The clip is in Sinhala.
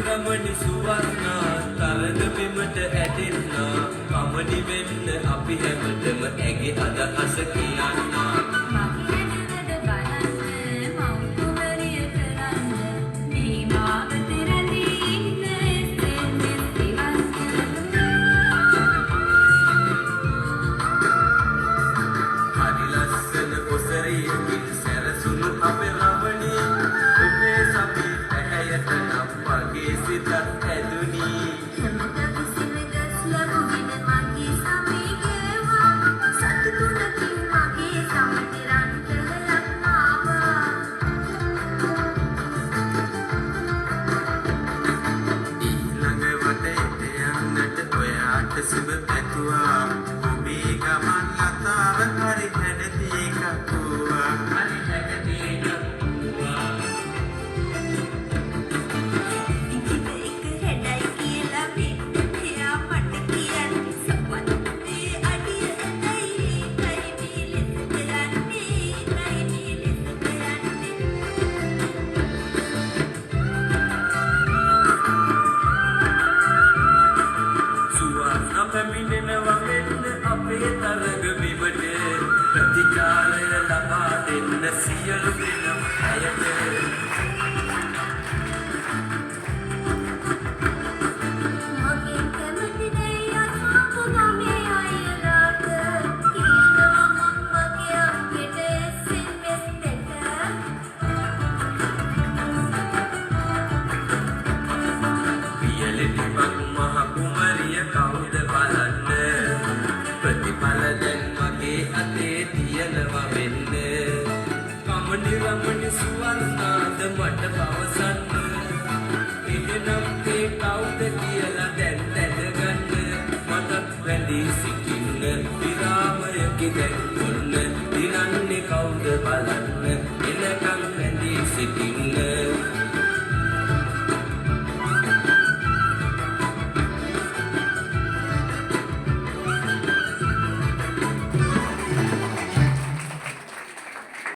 රමණි සුවර්ණා තරඟ බිමට ඇදෙන්නා කමනි වෙන්න අපි හැමතෙම ඇගේ අදහස කියන්නා හරි ලස්සන ඔසරියකින් සැරසුණු අපේ රමණි ඔබේ සමී ඇහැයට නම් මගේ සිතත් ඇදුනි හැමත විසින ගස් ලැබුගෙන මගේ සමී ගේවා සතුටුනකින් මගේ සමට රන්කහලක් ආවා ඊළඟ වටේට යන්නට ඔයාට සුබ පැතුවා ඔබේ ගමන් ලතාව හරි හැඩති එකක් වූවා හරි හැඩති එකක් වූවා පැමිණෙනවා වෙන්න අපේ තරග බිමට ප්‍රතිචාරය ලබා දෙන්න සියලු දෙනා අයට මගේ කැමති දෙය අසාප ගමේ අයලාට කියනවා මං මගේ අක්කෙට SMS දෙක පියලෙටි මං මහ කුමරිය කවුද බලන්න ප්‍රතිඵල දැන් මගේ අතේ තියෙනවා වෙන්න කමනි රමණි සුවර්ණාද මට පවසන්න එහෙනම් ඒ කවුද කියලා දැන් දැනගන්න මතක් වැඳී සිටින්න විරාමයක දැන්